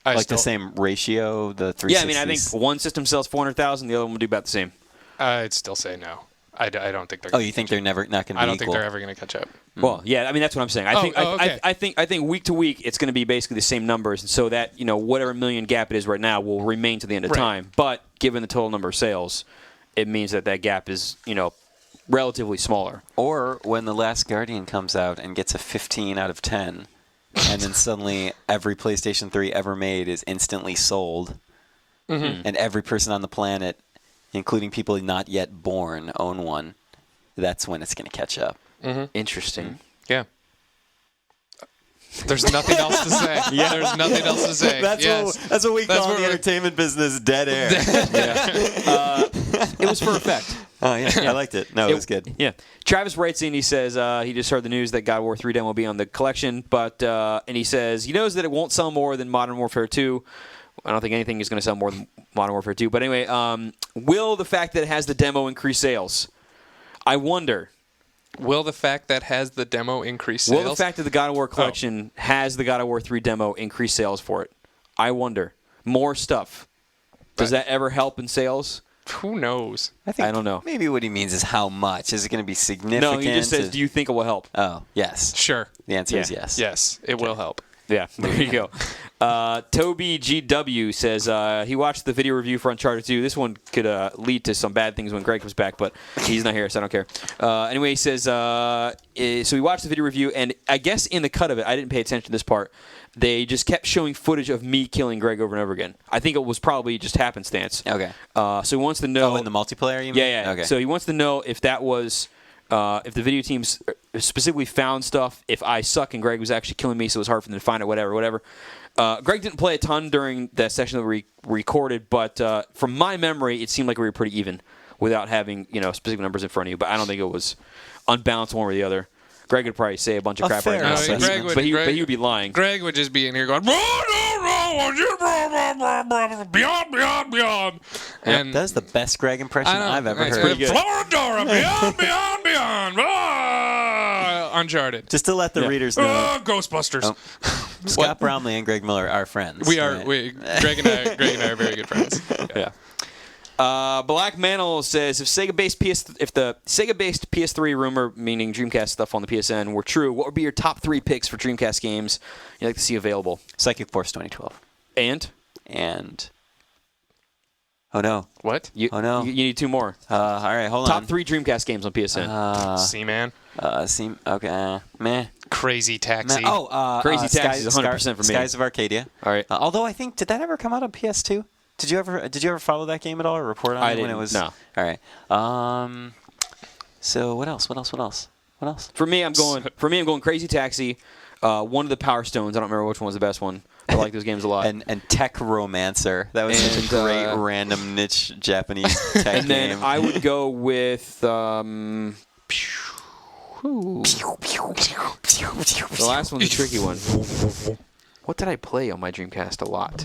The same ratio, the 360s. yeah, I mean, I think one system sells 400,000, the other one will do about the same. I'd still say no. I don't think they're. Oh, you think they're not going to be equal? I don't think they're ever going to catch up. Well, yeah, I mean that's what I'm saying. Okay. I think week to week it's going to be basically the same numbers, and so that whatever million gap it is right now will remain to the end of Right. time. But given the total number of sales, it means that gap is relatively smaller. Or when The Last Guardian comes out and gets a 15 out of 10, and then suddenly every PlayStation 3 ever made is instantly sold, and every person on the planet, including people not yet born, own one, that's when it's going to catch up. Interesting. Yeah. There's nothing else to say. There's nothing else to say. That's what we call in the entertainment business dead air. It was for effect. Oh, yeah. I liked it. No, it was good. Yeah. Travis writes in, he says he just heard the news that God of War 3 demo will be on the collection, and he says he knows that it won't sell more than Modern Warfare 2. I don't think anything is going to sell more than Modern Warfare 2. But anyway, will the fact that it has the demo increase sales? I wonder. Will the fact that has the demo increase sales? Will the fact that the God of War collection has the God of War 3 demo increase sales for it? I wonder. More stuff. Does that ever help in sales? Who knows? I don't know. Maybe what he means is how much. Is it going to be significant? No, he just says, do you think it will help? Oh, yes. Sure. The answer is yes. Yes, it will help. Yeah, there you go. Toby GW says he watched the video review for Uncharted 2. This one could lead to some bad things when Greg comes back, but he's not here, so I don't care. Anyway, he says, so he watched the video review, and I guess in the cut of it, I didn't pay attention to this part, they just kept showing footage of me killing Greg over and over again. I think it was probably just happenstance. Okay. So he wants to know... Oh, in the multiplayer, you mean? Yeah. Okay. So he wants to know if that was... if the video teams specifically found stuff, if I suck and Greg was actually killing me, so it was hard for them to find it, whatever. Greg didn't play a ton during that session that we recorded, but from my memory, it seemed like we were pretty even without having specific numbers in front of you. But I don't think it was unbalanced one way or the other. Greg would probably say a bunch of crap right now, fair enough. but he would be lying. Greg would just be in here going, beyond. And That's the best Greg impression I know, I've ever it's heard. pretty good. Floridora, beyond. Uncharted. Just to let the readers know, Ghostbusters. Scott Bromley and Greg Miller are friends. We are. Right? Greg and I are very good friends. Yeah. Black Mantle says if the Sega-based PS3 rumor, meaning Dreamcast stuff on the PSN, were true, what would be your top 3 picks for Dreamcast games you'd like to see available? Psychic Force 2012. And oh no. What? You need 2 more. All right, hold on. Top 3 Dreamcast games on PSN. Seaman. Okay. Meh. Crazy Taxi. Crazy Taxi is 100% for me. Skies of Arcadia. All right. Although I think, did that ever come out on PS2? Did you ever follow that game at all or report on it when it was? No. All right. So what else? For me, I'm going Crazy Taxi. One of the Power Stones. I don't remember which one was the best one. I like those games a lot. And Tech Romancer. That was such a great random niche Japanese tech game. And then I would go with the last one's a tricky one. What did I play on my Dreamcast a lot?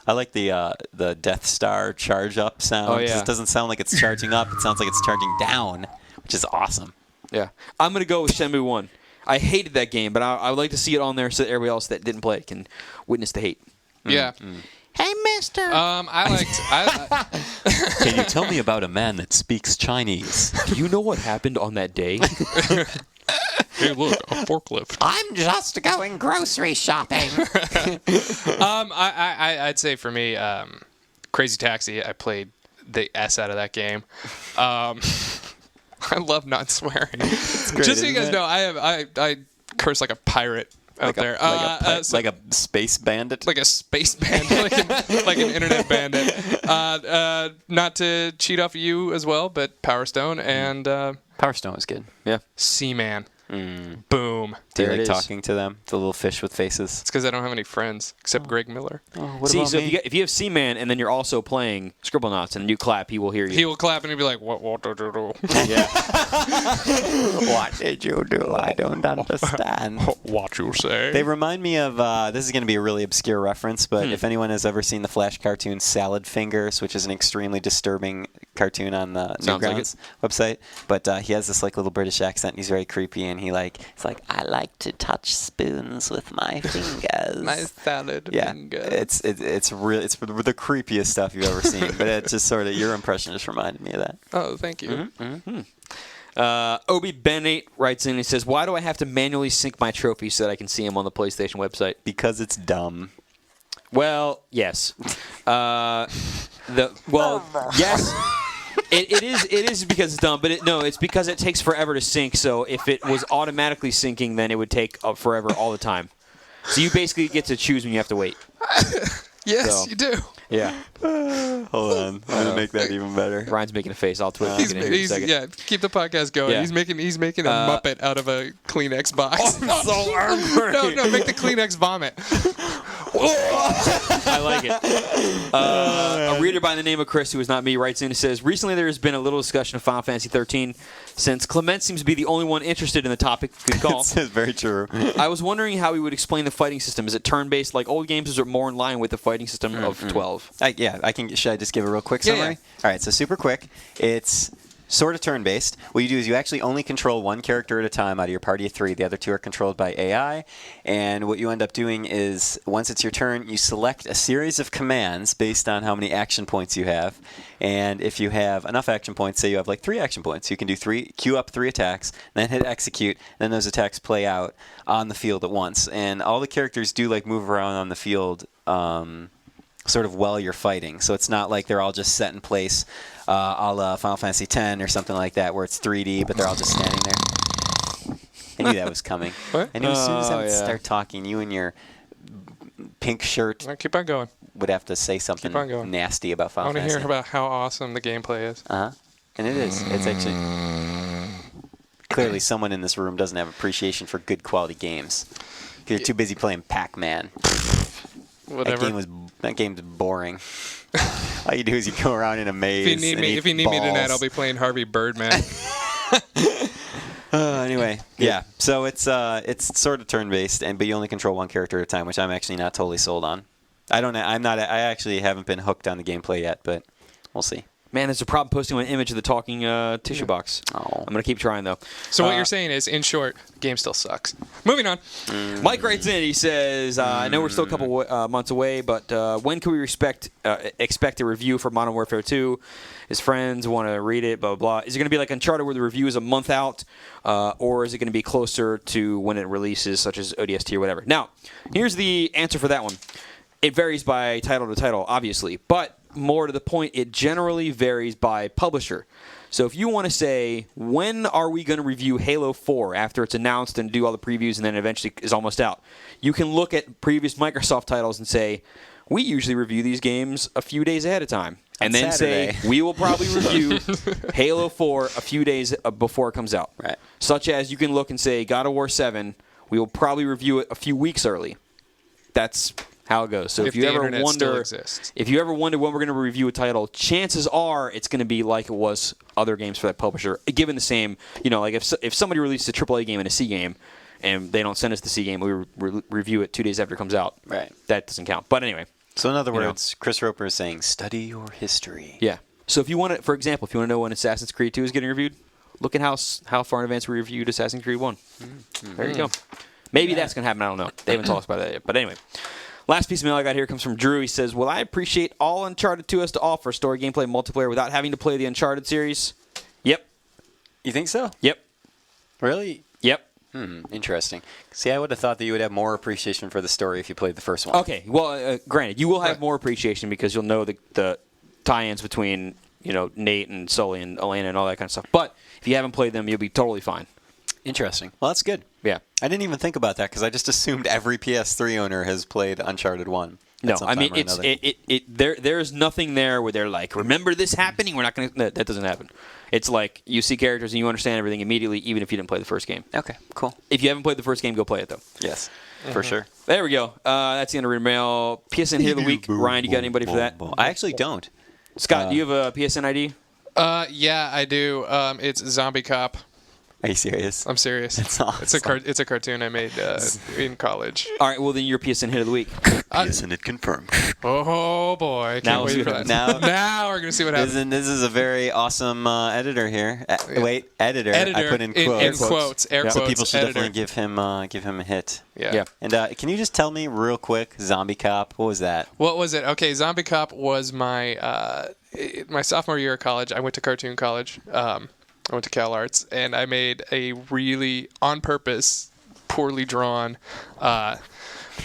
I like the Death Star charge up sound. Oh, yeah. It doesn't sound like it's charging up. It sounds like it's charging down, which is awesome. Yeah. I'm going to go with Shenmue 1. I hated that game, but I would like to see it on there so that everybody else that didn't play it can witness the hate. Yeah. Hey, mister. I Can you tell me about a man that speaks Chinese? Do you know what happened on that day? Hey, look, a forklift. I'm just going grocery shopping. I'd say for me, Crazy Taxi. I played the S out of that game. I love not swearing. Great, just so you guys know, I curse like a pirate out there. Like a space bandit. Like a space bandit, like an internet bandit. Not to cheat off of you as well, but Power Stone and Power Stone was good. Yeah. Seaman. Boom. Do you There it like is. talking to them? The little fish with faces. It's because I don't have any friends except Greg Miller. Oh, what See, about so me? if you have Seaman and then you're also playing Scribblenauts and you clap, he will hear you. He will clap and he'll be like, "What did you do?" Yeah. What did you do? I don't understand. What you say? They remind me of, this is going to be a really obscure reference, but if anyone has ever seen the Flash cartoon Salad Fingers, which is an extremely disturbing cartoon on the Sounds like Newgrounds website, but he has this like little British accent, and he's very creepy, and he's like, I like to touch spoons with my fingers. My salad fingers. It's the creepiest stuff you've ever seen, but it's just sort of, your impression just reminded me of that. Oh, thank you. Obi Ben8 writes in and says, why do I have to manually sync my trophies so that I can see them on the PlayStation website? Because it's dumb. Well, yes. Yes. It is because it's dumb, but it's because it takes forever to sync. So if it was automatically syncing, then it would take forever all the time. So you basically get to choose when you have to wait. Yes, you do. Yeah. Hold on, I'm gonna make that even better. Ryan's making a face. I'll twist it in here in a second. Yeah, keep the podcast going. Yeah. He's making a Muppet out of a Kleenex box. So angry. No, make the Kleenex vomit. I like it. A reader by the name of Chris, who is not me, writes in and says, recently there has been a little discussion of Final Fantasy 13. Since Clement seems to be the only one interested in the topic, good call. It's very true. I was wondering how he would explain the fighting system. Is it turn-based like old games, or is it more in line with the fighting system of 12? Should I just give a real quick summary? Yeah. All right, so super quick. It's sort of turn-based. What you do is you actually only control one character at a time out of your party of 3. The other 2 are controlled by AI. And what you end up doing is, once it's your turn, you select a series of commands based on how many action points you have. And if you have enough action points, say you have like 3 action points, you can do queue up 3 attacks, then hit execute, and then those attacks play out on the field at once. And all the characters do like move around on the field sort of while you're fighting. So it's not like they're all just set in place a la Final Fantasy X or something like that, where it's 3D, but they're all just standing there. I knew that was coming. What? I knew as soon as I would start talking, you and your pink shirt Keep on going. would have to say something Keep on going. nasty about I Final want to Fantasy. hear about how awesome the gameplay is. And it is. It's actually... Clearly someone in this room doesn't have appreciation for good quality games. You're too busy playing Pac-Man. Whatever. That game's boring. All you do is you go around in a maze. If you need me tonight, I'll be playing Harvey Birdman. Anyway, yeah. So it's sort of turn-based, but you only control one character at a time, which I'm actually not totally sold on. I actually haven't been hooked on the gameplay yet, but we'll see. Man, there's a problem posting an image of the talking tissue box. Oh. I'm going to keep trying, though. So what you're saying is, in short, the game still sucks. Moving on. Mike writes in. He says, I know we're still a couple months away, but when can we expect a review for Modern Warfare 2? His friends want to read it, blah, blah, blah. Is it going to be like Uncharted where the review is a month out, or is it going to be closer to when it releases, such as ODST or whatever? Now, here's the answer for that one. It varies by title to title, obviously, but more to the point, it generally varies by publisher. So if you want to say, when are we going to review Halo 4 after it's announced and do all the previews and then eventually is almost out, you can look at previous Microsoft titles and say, we usually review these games a few days ahead of time. And then Saturday. say, we will probably review Halo 4 a few days before it comes out. Right. Such as you can look and say, God of War 7, we will probably review it a few weeks early. That's how it goes. So if you ever wonder when we're going to review a title, chances are it's going to be like it was other games for that publisher. Given the same, like if somebody releases a AAA game and a C game, and they don't send us the C game, we review it 2 days after it comes out. Right. That doesn't count. But anyway. So in other words, Chris Roper is saying, study your history. Yeah. So if you want to, for example, if you want to know when Assassin's Creed 2 is getting reviewed, look at how far in advance we reviewed Assassin's Creed 1. Mm-hmm. There you go. Maybe that's going to happen. I don't know. They haven't told us about that yet. But anyway. Last piece of mail I got here comes from Drew. He says, will I appreciate all Uncharted 2 has to offer, story, gameplay, multiplayer, without having to play the Uncharted series? Yep. You think so? Yep. Really? Yep. Interesting. See, I would have thought that you would have more appreciation for the story if you played the first one. Okay. Well, granted, you will have more appreciation because you'll know the tie-ins between, Nate and Sully and Elena and all that kind of stuff. But if you haven't played them, you'll be totally fine. Interesting. Well, that's good. Yeah. I didn't even think about that because I just assumed every PS3 owner has played Uncharted 1. No, I mean there's nothing there where they're like, remember this happening? We're not going to. That doesn't happen. It's like you see characters and you understand everything immediately, even if you didn't play the first game. Okay, cool. If you haven't played the first game, go play it though. Yes, for sure. There we go. That's the end of Read Mail. PSN Hit of the Week. Ryan, you got anybody for that? I actually don't. Scott, do you have a PSN ID? Yeah, I do. It's Zombie Cop. Are you serious? I'm serious. It's awesome. It's a cartoon I made in college. All right, well then your PSN Hit of the Week. PSN Hit confirmed. Oh boy! Now Can't wait for that. Now we're gonna see what happens. This is a very awesome editor here. Wait, editor. I put in quotes. In quotes. Air quotes. So people should editor. definitely give him a hit. Yeah. And can you just tell me real quick, Zombie Cop? What was that? What was it? Okay, Zombie Cop was my my sophomore year of college. I went to cartoon college. I went to Cal Arts, and I made a really, on purpose, poorly drawn,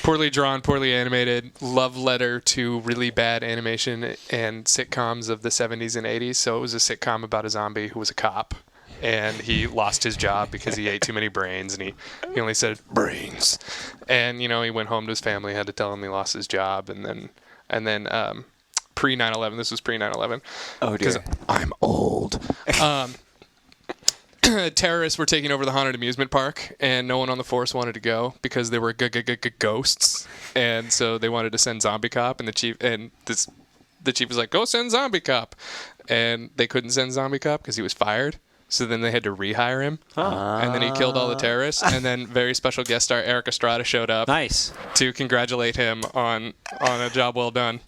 poorly animated love letter to really bad animation and sitcoms of the 70s and 80s. So it was a sitcom about a zombie who was a cop, and he lost his job because he ate too many brains, and he only said brains. And, he went home to his family, had to tell him he lost his job, and then pre 9/11, this was pre 9/11. Oh, dear. Because I'm old. Terrorists were taking over the haunted amusement park, and no one on the force wanted to go because there were ghosts, and so they wanted to send Zombie Cop, and the chief was like, "Go send Zombie Cop," and they couldn't send Zombie Cop because he was fired. So then they had to rehire him, and then he killed all the terrorists. And then very special guest star Eric Estrada showed up, to congratulate him on a job well done,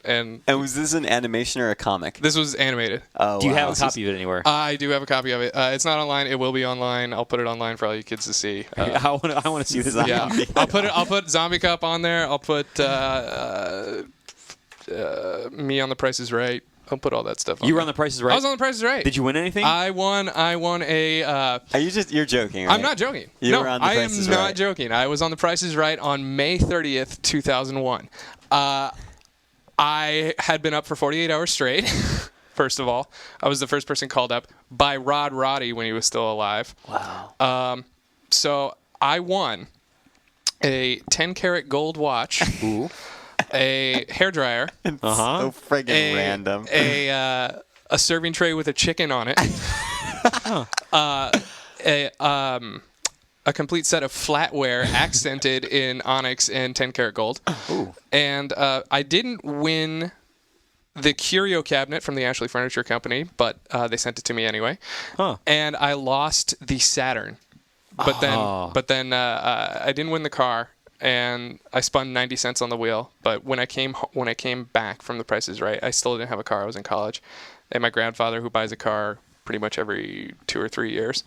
And was this an animation or a comic? This was animated. Oh, do you have a copy of it anywhere? I do have a copy of it. It's not online. It will be online. I'll put it online for all you kids to see. I want to see this. Yeah, I'll put Zombie Cop on there. I'll put me on The Price is Right. I'll put all that stuff on. You were on The Price is Right? I was on The Price is Right. Did you win anything? I won a... You're joking, right? I'm not joking. You were on The Price is Right. I am not joking. I was on The Price is Right on May 30th, 2001. I had been up for 48 hours straight, first of all. I was the first person called up by Rod Roddy when he was still alive. Wow. So I won a 10-karat gold watch, a hairdryer, so friggin' random, a serving tray with a chicken on it, a complete set of flatware accented in onyx and 10-karat gold. Ooh. And I didn't win the curio cabinet from the Ashley Furniture Company, but they sent it to me anyway. Huh. And I lost the Saturn. But then I didn't win the car, and I spun 90 cents on the wheel. But when I came back from The Price is Right, I still didn't have a car. I was in college, and my grandfather, who buys a car pretty much every 2 or 3 years,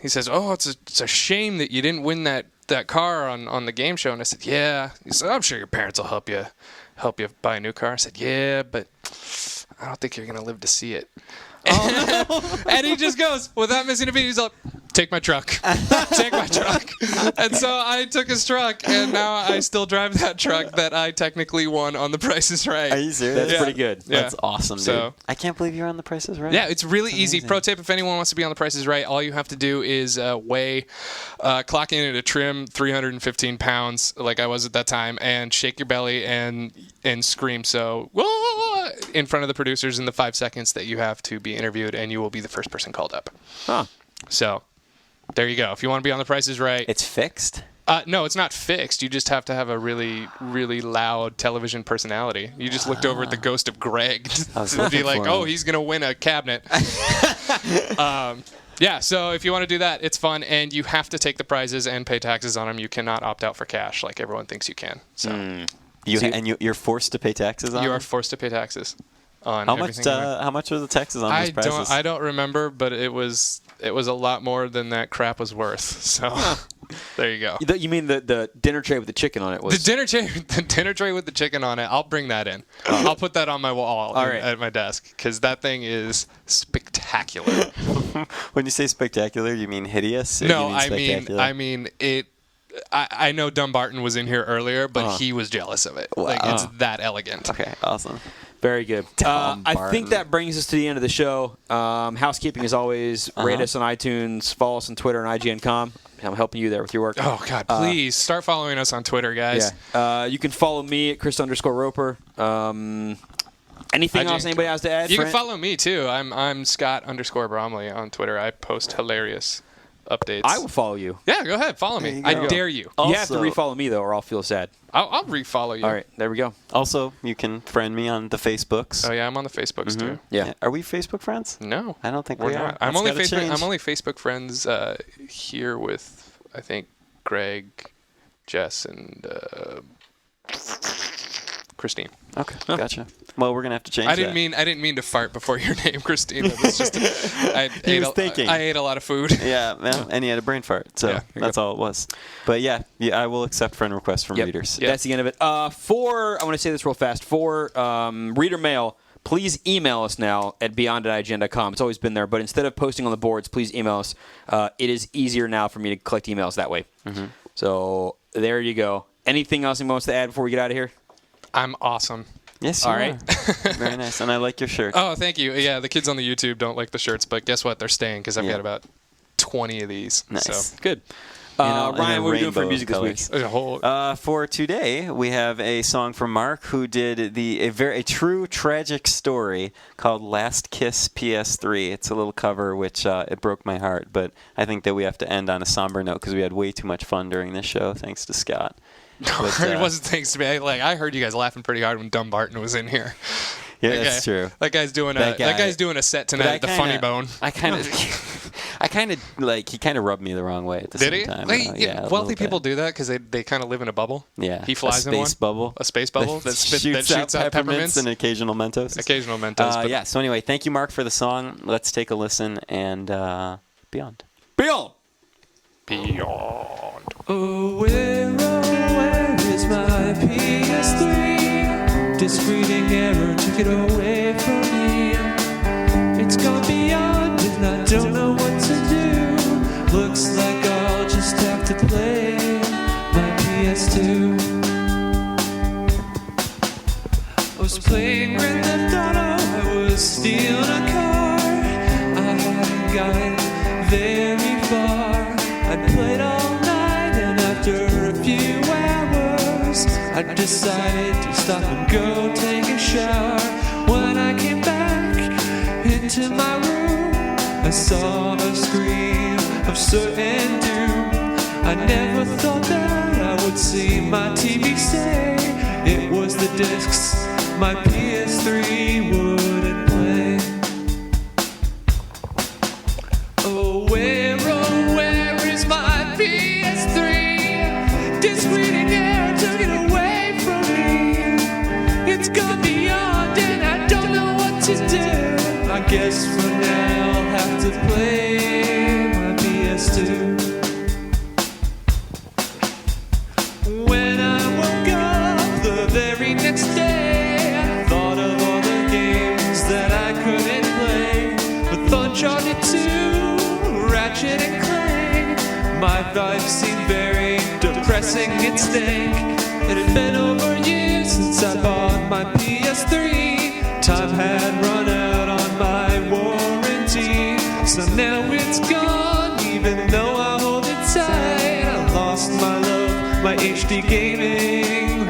he says, "Oh, it's a shame that you didn't win that car on the game show." And I said, "Yeah." He said, "I'm sure your parents will help you buy a new car." I said, "Yeah, but I don't think you're gonna live to see it." And he just goes, without missing a beat, he's like, "Take my truck." Take my truck. And so I took his truck, and now I still drive that truck that I technically won on The Price is Right. Are you serious? That's pretty good. Yeah. That's awesome, dude. So- I can't believe you're on The Price is Right. Yeah, it's really easy. Pro tip, if anyone wants to be on The Price is Right, all you have to do is clock in at a trim 315 pounds, like I was at that time, and shake your belly and scream so "Whoa!" in front of the producers in the 5 seconds that you have to be interviewed, and you will be the first person called up. Huh. So there you go. If you want to be on The Price is Right. It's fixed? No, it's not fixed. You just have to have a really, really loud television personality. You just looked over at the ghost of Greg to be looking like, for "Oh, him. he's going to win a cabinet." Yeah, so if you want to do that, it's fun, and you have to take the prizes and pay taxes on them. You cannot opt out for cash like everyone thinks you can. So You're forced to pay taxes on you them? are forced to pay taxes on How much? everything you win. How much are the taxes on those prices? I don't remember, but it was a lot more than that crap was worth. So there you go. You mean the dinner tray with the chicken on it was? The dinner tray with the chicken on it. I'll bring that in. I'll put that on my wall at my desk because that thing is spectacular. When you say spectacular, you mean hideous? Or No, you I spectacular? mean it. I know Dumbarton was in here earlier, but he was jealous of it. Like it's that elegant. Okay, awesome. Very good. Tom I Barton. think that brings us to the end of the show. Housekeeping as always. Rate us on iTunes. Follow us on Twitter and IGN.com. I'm helping you there with your work. Oh God, please start following us on Twitter, guys. Yeah. You can follow me at Chris_Roper. Anything else anybody has to add? You can follow me too. I'm Scott_Bromley on Twitter. I post hilarious updates. I will follow you. Yeah, go ahead. Follow me. you I go. dare you. You have to Also- refollow me though, or I'll feel sad. I'll refollow you. All right, there we go. Also, you can friend me on the Facebooks. Oh yeah, I'm on the Facebooks too. Yeah. Are we Facebook friends? No, I don't think we're we not. are. I'm That's only gotta Facebook. change. I'm only Facebook friends here with I think Greg, Jess, and Christine. Okay, gotcha. Well, we're gonna have to change. I didn't mean to fart before your name, Christine. It was just I ate a lot of food. Yeah, well, and he had a brain fart, so Yeah, that's all it was. But yeah, I will accept friend requests from readers. Yep. That's the end of it. I want to say this real fast. For reader mail, please email us now at beyond@ign.com. It's always been there, but instead of posting on the boards, please email us. It is easier now for me to collect emails that way. So there you go. Anything else anyone wants to add before we get out of here? I'm awesome. Yes, you All right. are. Very nice, and I like your shirt. Oh, thank you. Yeah, the kids on the YouTube don't like the shirts, but guess what? They're staying because I've Yeah. got about 20 of these. Nice. So. Good. In Ryan, a what are we doing for rainbow music of this week? colors. A whole, For today, we have a song from Mark who did a true tragic story called "Last Kiss PS3." It's a little cover which it broke my heart, but I think that we have to end on a somber note because we had way too much fun during this show. Thanks to Scott. But, it wasn't thanks to me. I heard you guys laughing pretty hard when Dumbarton was in here. Yeah, That that's guy- true. That guy's doing That guy- that guy's doing a set But tonight at the Funny Bone. I kind of he kind of rubbed me the wrong way at the Did same he? time. Like, yeah, a wealthy little people bit. do that because they kind of live in a bubble. Yeah, He flies a in one. space bubble. A space bubble that shoots out peppermints. and occasional Mentos. Occasional Mentos. but Yeah. So anyway, thank you, Mark, for the song. Let's take a listen and beyond. Beyond. Beyond. Oh, where is my PS3? Discreting error took it away from me. It's gone beyond and I don't know what to do. Looks like I'll just have to play my PS2. I was playing Grand Theft Auto, I was stealing a car. I hadn't gotten very far. I played all night and after a few hours I decided to stop and go take a shower. When I came back into my room I saw a screen of certain doom. I never thought that I would see my TV say it was the discs my PS3 wouldn't play. Oh, where is my PS3? Discreting guess for now I'll have to play my PS2. When I woke up the very next day, I thought of all the games that I couldn't play. With Uncharted 2, Ratchet and Clank, my life seemed very depressing and stank. It had been over years since I bought my PS3. Time had run out on my warranty, so now it's gone, even though I hold it tight. I lost my love, my HD gaming